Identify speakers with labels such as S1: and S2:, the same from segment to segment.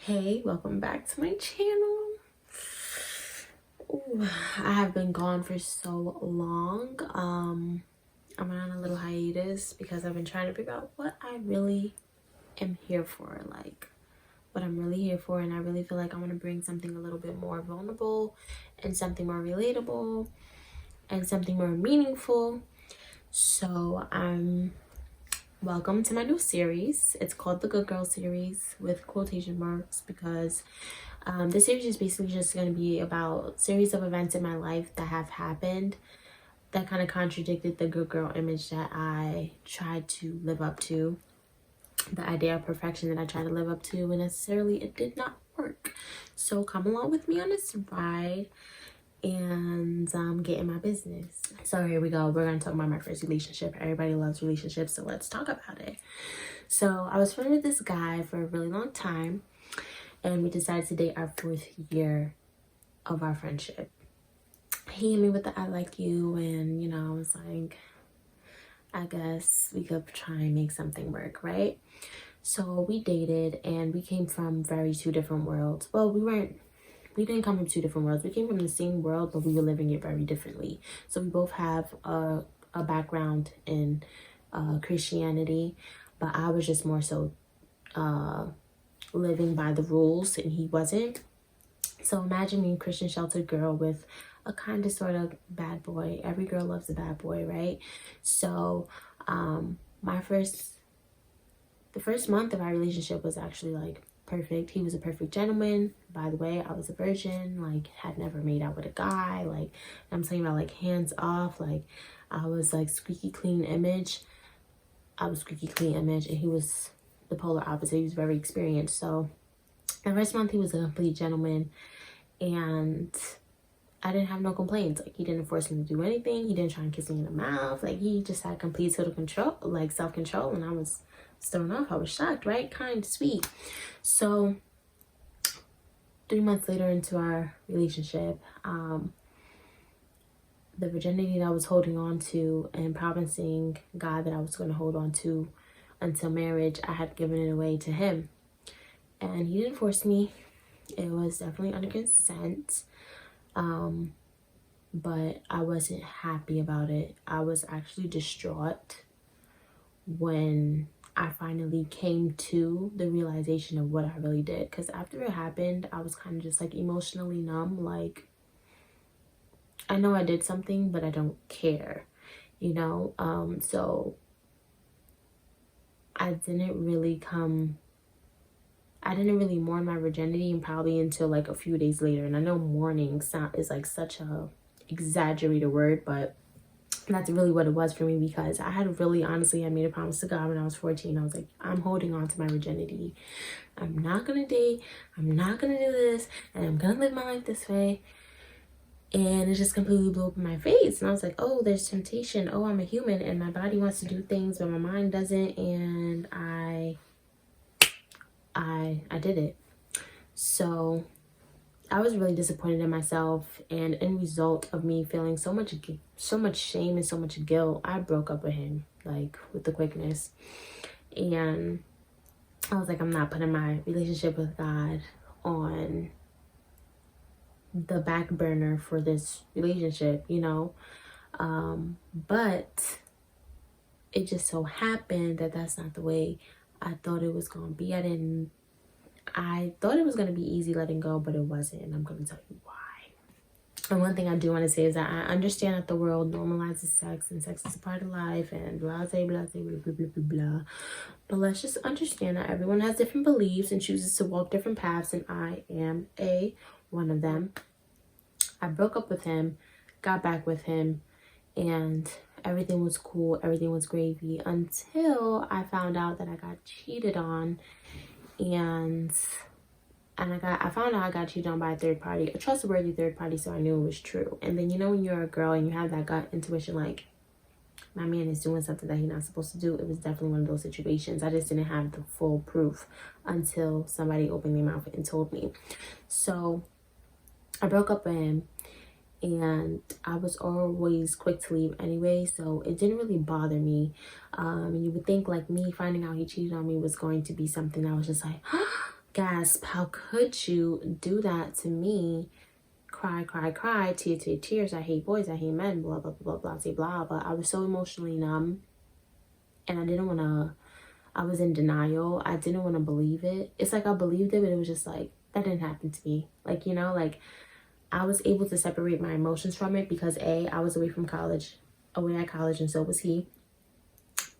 S1: Hey, welcome back to my channel. Ooh, I have been gone for so long. I'm on a little hiatus because I've been trying to figure out what I really am here for, like what I'm really here for, and I really feel like I want to bring something a little bit more vulnerable and something more relatable and something more meaningful. So welcome to my new series. It's called the Good Girl series with quotation marks because this series is basically just going to be about series of events in my life that have happened that kind of contradicted the good girl image that I tried to live up to, the idea of perfection that I tried to live up to, and necessarily it did not work. So come along with me on this ride and get in my business. So here we go. We're going to talk about my first relationship. Everybody loves relationships, so let's talk about it. So I was friends with this guy for a really long time, and we decided to date our 4th year of our friendship. He hit me with the I like you, and I was like, I guess we could try and make something work, right? So we dated, and we came from two different worlds. Well, we didn't come from two different worlds. We came from the same world, but we were living it very differently. So we both have a background in Christianity, but I was just more so living by the rules and he wasn't. So imagine me, Christian sheltered girl with a kind of sort of bad boy. Every girl loves a bad boy, right? So the first month of our relationship was actually like perfect. He was a perfect gentleman. By the way, I was a virgin, like had never made out with a guy. Like I'm talking about like hands off. Like I was like squeaky clean image. I was squeaky clean image, and he was the polar opposite. He was very experienced. So the first month he was a complete gentleman, and I didn't have no complaints. Like he didn't force me to do anything. He didn't try and kiss me in the mouth. Like he just had complete total control, like self-control, and I was thrown off. I was shocked, right? Kind, sweet. So 3 months later into our relationship, the virginity that I was holding on to and promising God that I was going to hold on to until marriage, I had given it away to him. And he didn't force me. It was definitely under consent. But I wasn't happy about it. I was actually distraught when I finally came to the realization of what I really did. Because after it happened, I was kind of just like emotionally numb. Like, I know I did something, but I don't care, so I didn't really mourn my virginity and probably until like a few days later. And I know mourning is like such a exaggerated word, but that's really what it was for me, because I had I made a promise to God when I was 14. I was like, I'm holding on to my virginity. I'm not gonna date. I'm not gonna do this, and I'm gonna live my life this way. And it just completely blew up in my face. And I was like, oh, there's temptation. Oh, I'm a human and my body wants to do things, but my mind doesn't. And I did it. So I was really disappointed in myself. And in result of me feeling so much shame and so much guilt, I broke up with him, like with the quickness. And I was like, I'm not putting my relationship with God on the back burner for this relationship, but it just so happened that that's not the way I thought it was going to be. I thought it was going to be easy letting go, but it wasn't, and I'm going to tell you why. And one thing I do want to say is that I understand that the world normalizes sex, and sex is a part of life, and blah, blah, blah, blah, blah, blah, blah. But let's just understand that everyone has different beliefs and chooses to walk different paths, and I am one of them. I broke up with him, got back with him, and everything was cool. Everything was gravy until I found out that I got cheated on, and I found out I got cheated on by a third party, a trustworthy third party, so I knew it was true. And then when you're a girl and you have that gut intuition, like, my man is doing something that he's not supposed to do. It was definitely one of those situations. I just didn't have the full proof until somebody opened their mouth and told me. So I broke up with him, and I was always quick to leave anyway, so it didn't really bother me. You would think like me finding out he cheated on me was going to be something I was just like, gasp, how could you do that to me? Cry, cry, cry, tears. I hate boys, I hate men, blah, blah, blah, blah, blah, blah. But I was so emotionally numb, and I didn't want to, I was in denial. I didn't want to believe it. It's like I believed it, but it was just like, that didn't happen to me. Like, you know, like I was able to separate my emotions from it because I was away from college, away at college, and so was he.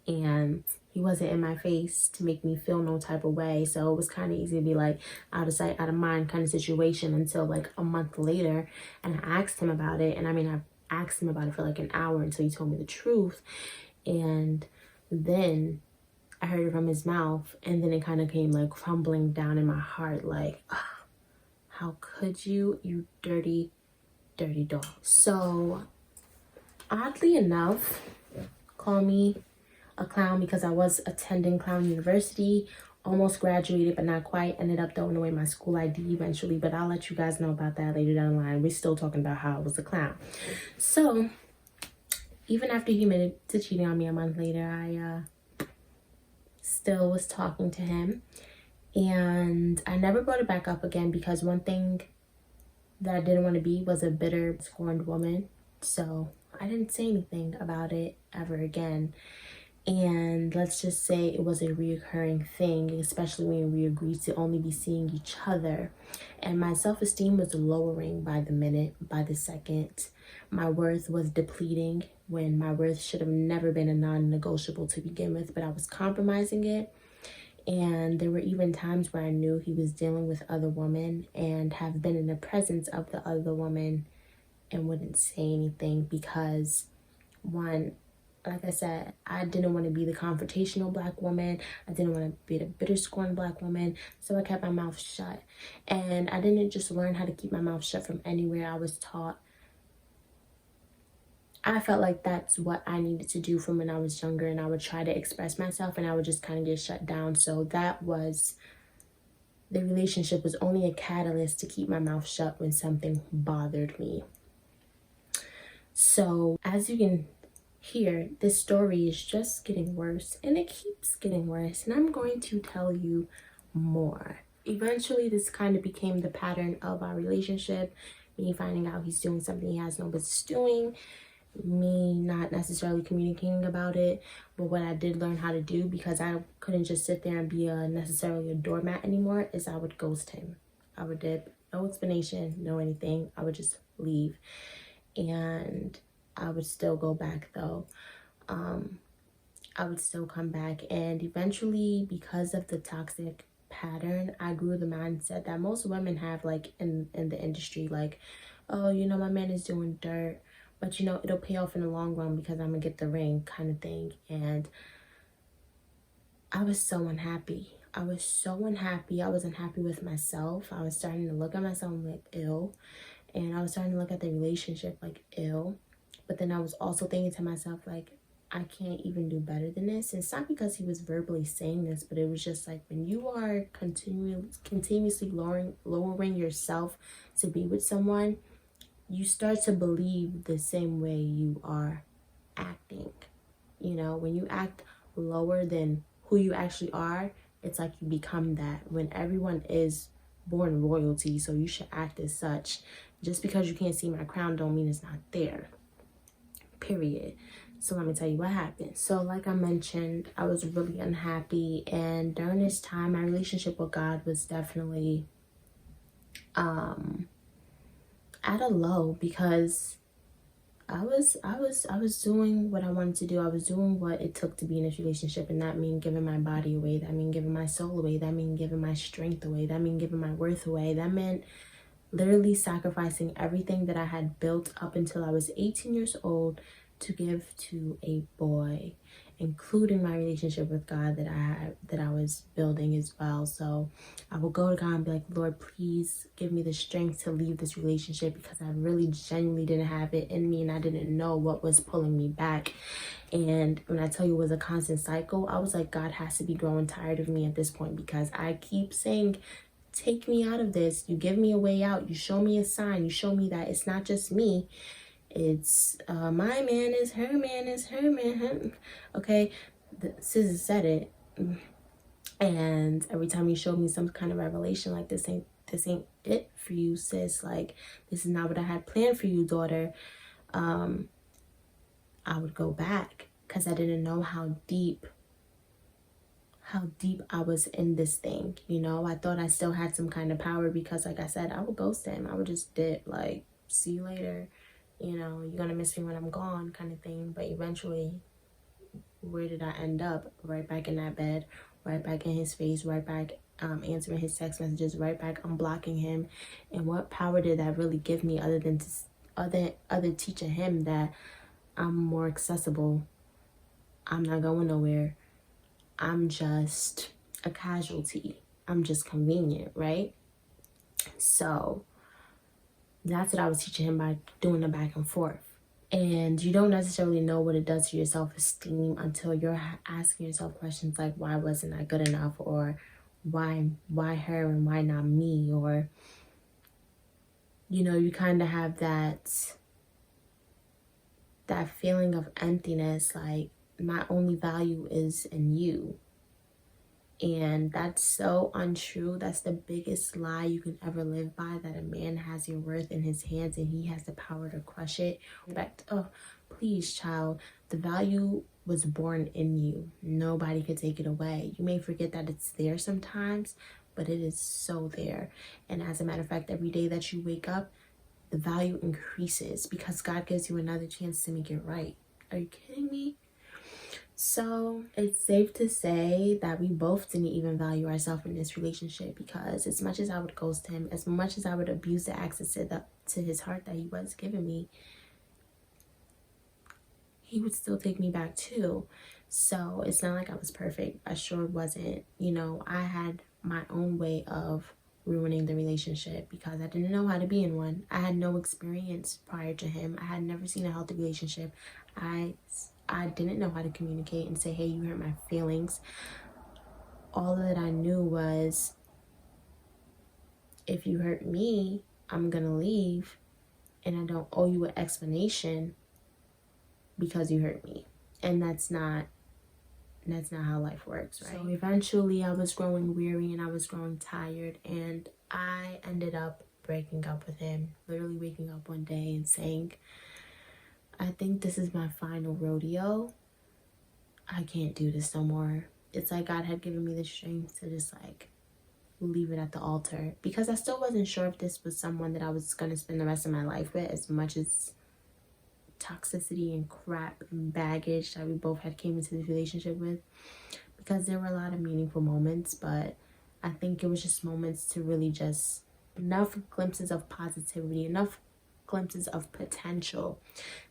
S1: And he wasn't in my face to make me feel no type of way. So it was kind of easy to be like out of sight, out of mind kind of situation until like a month later. And I asked him about it. And I mean, I asked him about it for like an hour until he told me the truth. And then I heard it from his mouth. And then it kind of came like crumbling down in my heart. Like, how could you, you dirty, dirty dog. So oddly enough, call me a clown because I was attending Clown University, almost graduated but not quite, ended up throwing away my school ID eventually, but I'll let you guys know about that later down the line. We're still talking about how I was a clown. So even after he admitted to cheating on me a month later, I still was talking to him, and I never brought it back up again because one thing that I didn't want to be was a bitter, scorned woman. So I didn't say anything about it ever again. And let's just say it was a reoccurring thing, especially when we agreed to only be seeing each other. And my self-esteem was lowering by the minute, by the second. My worth was depleting when my worth should have never been a non-negotiable to begin with, but I was compromising it. And there were even times where I knew he was dealing with other women and have been in the presence of the other woman and wouldn't say anything because, one, like I said, I didn't want to be the confrontational Black woman. I didn't want to be the bitter, scorned Black woman. So I kept my mouth shut. And I didn't just learn how to keep my mouth shut from anywhere. I was taught. I felt like that's what I needed to do from when I was younger. And I would try to express myself and I would just kind of get shut down. So that was, the relationship was only a catalyst to keep my mouth shut when something bothered me. So as you can here, this story is just getting worse and it keeps getting worse, and I'm going to tell you more. Eventually, this kind of became the pattern of our relationship, me finding out he's doing something he has no business doing, me not necessarily communicating about it, but what I did learn how to do, because I couldn't just sit there and be necessarily a doormat anymore, is I would ghost him. I would dip, no explanation, no anything. I would just leave. And I would still go back though. I would still come back, and eventually, because of the toxic pattern, I grew the mindset that most women have, like in the industry, like, oh, you know, my man is doing dirt, but you know, it'll pay off in the long run because I'm gonna get the ring kind of thing. And I was so unhappy. I was so unhappy. I was unhappy with myself. I was starting to look at myself like ill, and I was starting to look at the relationship like ill. But then I was also thinking to myself, like, I can't even do better than this. And it's not because he was verbally saying this, but it was just like, when you are continuously lowering yourself to be with someone, you start to believe the same way you are acting. You know, when you act lower than who you actually are, it's like you become that. When everyone is born royalty, so you should act as such. Just because you can't see my crown don't mean it's not there. Period. So let me tell you what happened. So like I mentioned, I was really unhappy, and during this time my relationship with God was definitely at a low, because I was doing what I wanted to do. I was doing what it took to be in this relationship, and that mean giving my body away, that mean giving my soul away, that mean giving my strength away, that mean giving my worth away. That meant literally sacrificing everything that I had built up until I was 18 years old to give to a boy, including my relationship with God that I was building as well. So I would go to God and be like, Lord, please give me the strength to leave this relationship, because I really genuinely didn't have it in me, and I didn't know what was pulling me back. And when I tell you it was a constant cycle, I was like, God has to be growing tired of me at this point, because I keep saying, take me out of this. You give me a way out. You show me a sign. You show me that it's not just me. It's my man is her man is her man. Okay, the SZA said it. And every time he showed me some kind of revelation, like, this ain't it for you, sis, like, this is not what I had planned for you, daughter, I would go back, because I didn't know how deep I was in this thing. You know, I thought I still had some kind of power, because, like I said, I would ghost him. I would just dip, like, see you later, you know, you're gonna miss me when I'm gone, kind of thing. But eventually, where did I end up? Right back in that bed, right back in his face, right back answering his text messages, right back unblocking him. And what power did that really give me, other than to other teaching him that I'm more accessible, I'm not going nowhere, I'm just a casualty, I'm just convenient, right? So that's what I was teaching him by doing the back and forth. And you don't necessarily know what it does to your self-esteem until you're asking yourself questions like, why wasn't I good enough? Or why her and why not me? Or, you know, you kind of have that feeling of emptiness, like, my only value is in you. And that's so untrue. That's the biggest lie you can ever live by, that a man has your worth in his hands and he has the power to crush it. Oh, please, child. The value was born in you. Nobody could take it away. You may forget that it's there sometimes, but it is so there. And as a matter of fact, every day that you wake up, the value increases, because God gives you another chance to make it right. Are you kidding me? So it's safe to say that we both didn't even value ourselves in this relationship, because as much as I would ghost him, as much as I would abuse the access to his heart that he was giving me, he would still take me back too. So it's not like I was perfect. I sure wasn't. You know, I had my own way of ruining the relationship, because I didn't know how to be in one. I had no experience prior to him. I had never seen a healthy relationship. I didn't know how to communicate and say, hey, you hurt my feelings. All that I knew was, if you hurt me, I'm gonna leave, and I don't owe you an explanation because you hurt me. And that's not how life works, right? So eventually I was growing weary and I was growing tired, and I ended up breaking up with him, literally waking up one day and saying, I think this is my final rodeo. I can't do this no more. It's like God had given me the strength to just, like, leave it at the altar, because I still wasn't sure if this was someone that I was going to spend the rest of my life with, as much as toxicity and crap and baggage that we both had came into this relationship with, because there were a lot of meaningful moments, but I think it was just moments to really just, enough glimpses of positivity, enough glimpses of potential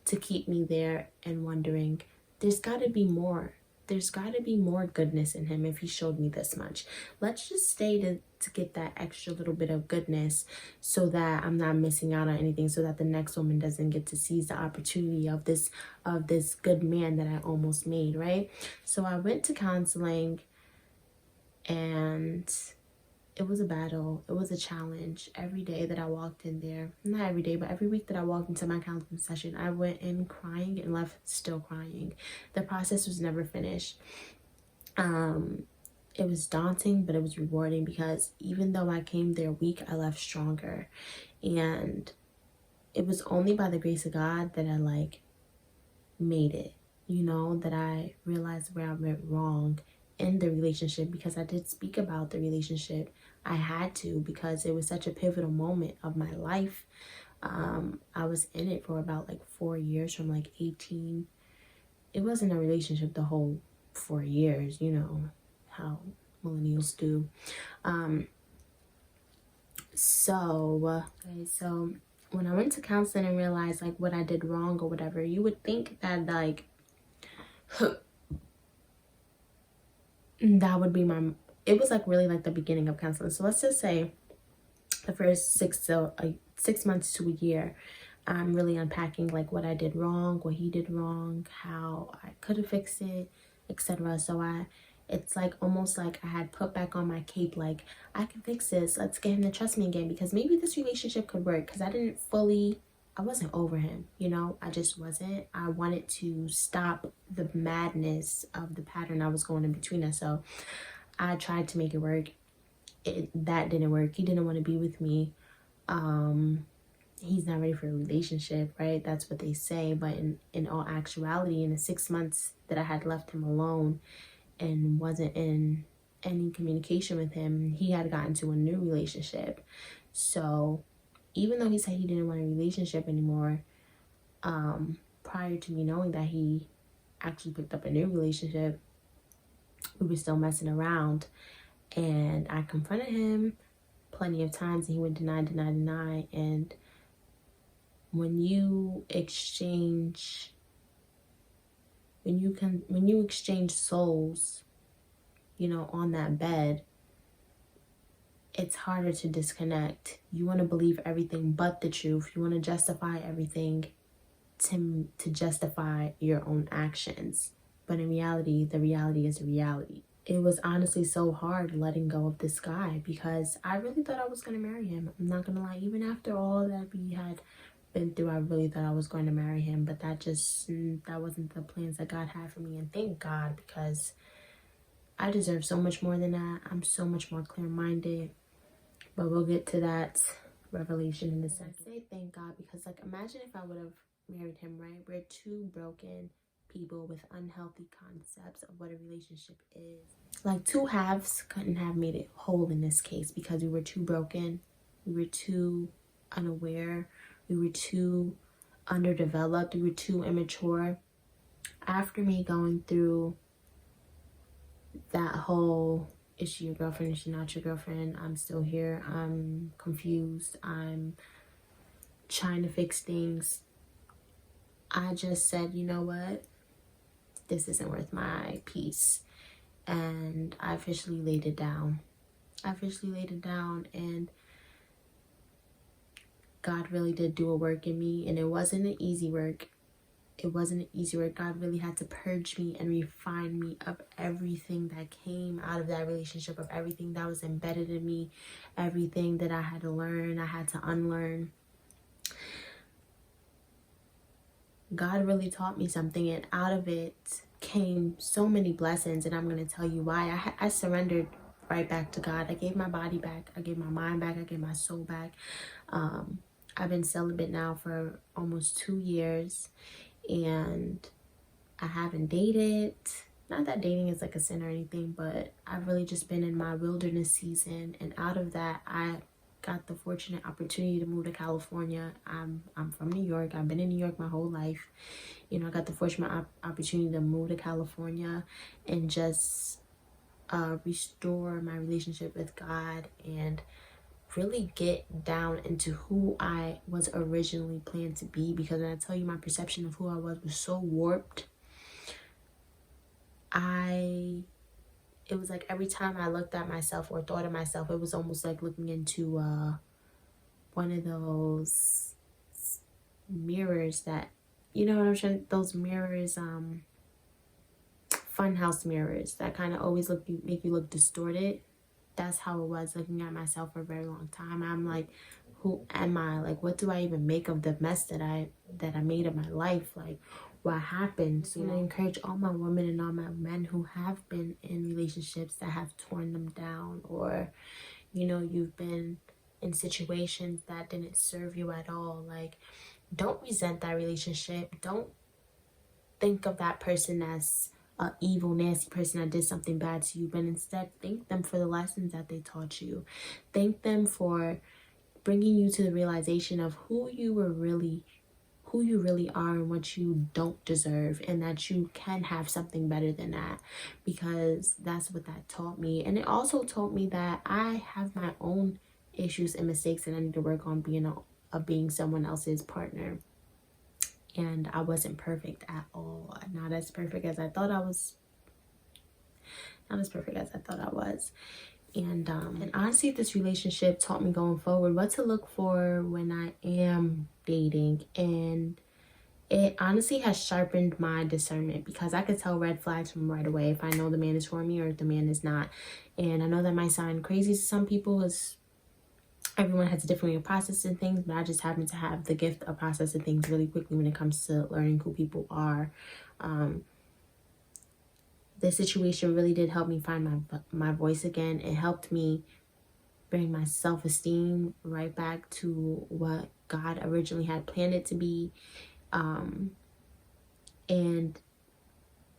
S1: to keep me there and wondering, there's got to be more. There's got to be more goodness in him if he showed me this much. Let's just stay to get that extra little bit of goodness, so that I'm not missing out on anything, so that the next woman doesn't get to seize the opportunity of this good man that I almost made, right? So I went to counseling, and it was a battle. It was a challenge. Every day that I walked in there, not every day, but every week that I walked into my counseling session, I went in crying and left still crying. The process was never finished. It was daunting, but it was rewarding, because even though I came there weak, I left stronger. And it was only by the grace of God that I, like, made it, you know, that I realized where I went wrong in the relationship, because I did speak about the relationship. I had to, because it was such a pivotal moment of my life. I was in it for about, like, 4 years, from, like, 18. It wasn't a relationship the whole 4 years, you know how millennials do. So when I went to counseling and realized, like, what I did wrong or whatever, you would think that, like, that would be it was, like, really, like, the beginning of counseling. So let's just say the first 6 months to a year, I'm really unpacking, like, what I did wrong, what he did wrong, how I could have fixed it, etc. So it's like almost like I had put back on my cape, like, I can fix this. Let's get him to trust me again, because maybe this relationship could work, because I wasn't over him, you know? I just wasn't. I wanted to stop the madness of the pattern I was going in between us. So I tried to make it work. That didn't work. He didn't want to be with me. He's not ready for a relationship, right? That's what they say. But in all actuality, in the 6 months that I had left him alone and wasn't in any communication with him, he had gotten to a new relationship. So even though he said he didn't want a relationship anymore, prior to me knowing that he actually picked up a new relationship, we were still messing around. And I confronted him plenty of times and he would deny. And when you exchange souls, you know, on that bed, it's harder to disconnect. You want to believe everything but the truth. You want to justify everything to justify your own actions. But in reality, the reality is the reality. It was honestly so hard letting go of this guy because I really thought I was going to marry him. I'm not going to lie. Even after all that we had been through, I really thought I was going to marry him. But that wasn't the plans that God had for me. And thank God, because I deserve so much more than that. I'm so much more clear-minded. But we'll get to that revelation in a second. I say thank God because, like, imagine if I would have married him, right? We're two broken people with unhealthy concepts of what a relationship is. Like, two halves couldn't have made it whole in this case because we were too broken, we were too unaware, we were too underdeveloped, we were too immature. After me going through that whole, is she your girlfriend, is she not your girlfriend, I'm still here, I'm confused, I'm trying to fix things, I just said, you know what, this isn't worth my peace. And I officially laid it down. And God really did do a work in me. And it wasn't an easy work. God really had to purge me and refine me of everything that came out of that relationship, of everything that was embedded in me, everything that I had to learn, I had to unlearn. God really taught me something, and out of it came so many blessings, and I'm going to tell you why. I surrendered right back to God. I gave my body back. I gave my mind back. I gave my soul back. I've been celibate now for almost 2 years, and I haven't dated. Not that dating is like a sin or anything, but I've really just been in my wilderness season, and out of that, I got the fortunate opportunity to move to California. I'm from New York. I've been in New York my whole life. You know, I got the fortunate opportunity to move to California and just restore my relationship with God and really get down into who I was originally planned to be. Because when I tell you, my perception of who I was so warped. It was like every time I looked at myself or thought of myself, it was almost like looking into one of those mirrors that, you know what I'm saying? Those mirrors, funhouse mirrors that kind of always make you look distorted. That's how it was looking at myself for a very long time. I'm like, who am I? Like, what do I even make of the mess that I made of my life? Like, what happened? So I encourage all my women and all my men who have been in relationships that have torn them down, or, you know, you've been in situations that didn't serve you at all. Like, don't resent that relationship. Don't think of that person as an evil, nasty person that did something bad to you, but instead thank them for the lessons that they taught you. Thank them for bringing you to the realization of who you really are and what you don't deserve, and that you can have something better than that, because that's what that taught me. And it also taught me that I have my own issues and mistakes and I need to work on being someone else's partner. And I wasn't perfect at all. Not as perfect as I thought I was. And honestly, this relationship taught me going forward what to look for when I am dating. And it honestly has sharpened my discernment, because I could tell red flags from right away if I know the man is for me or if the man is not. And I know that might sound crazy to some people, as everyone has a different way of processing things, but I just happen to have the gift of processing things really quickly when it comes to learning who people are. this situation really did help me find my voice again. It helped me bring my self-esteem right back to what God originally had planned it to be. And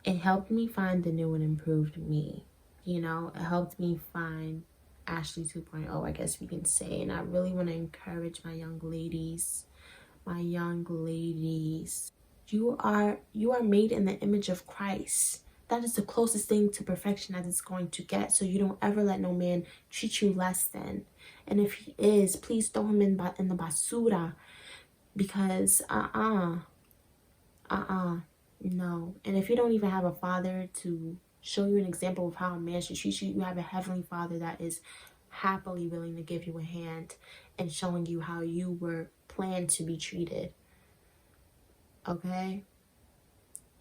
S1: it helped me find the new and improved me. You know, it helped me find Ashley 2.0, I guess we can say. And I really want to encourage my young ladies. You are made in the image of Christ. That is the closest thing to perfection that it's going to get. So you don't ever let no man treat you less than. And if he is, please throw him in the basura. Because no. And if you don't even have a father to show you an example of how a man should treat you, you have a heavenly Father that is happily willing to give you a hand and showing you how you were planned to be treated. Okay?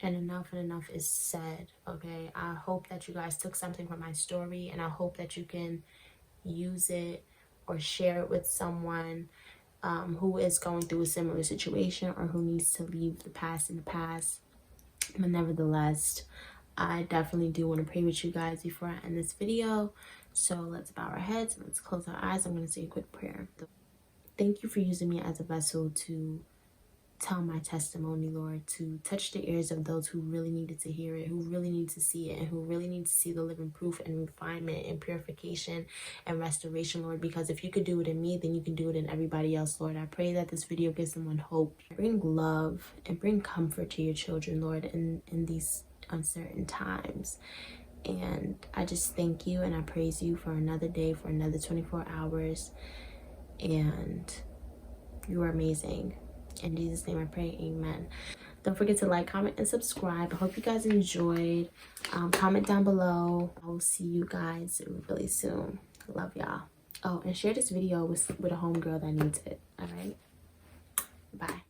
S1: And enough is said. Okay? I hope that you guys took something from my story, and I hope that you can use it or share it with someone who is going through a similar situation or who needs to leave the past in the past. But nevertheless, I definitely do want to pray with you guys before I end this video. So let's bow our heads and let's close our eyes. I'm going to say a quick prayer. Thank you for using me as a vessel to tell my testimony, Lord, to touch the ears of those who really needed to hear it, who really need to see it, and who really need to see the living proof and refinement and purification and restoration, Lord, because if you could do it in me, then you can do it in everybody else, Lord. I pray that this video gives someone hope. Bring love and bring comfort to your children, Lord, in these uncertain times. And I just thank you and I praise you for another day, for another 24 hours. And you are amazing. In Jesus' name I pray, amen. Don't forget to like, comment, and subscribe. I hope you guys enjoyed. Comment down below. I will see you guys really soon. Love y'all. Oh, and share this video with a homegirl that needs it. All right? Bye.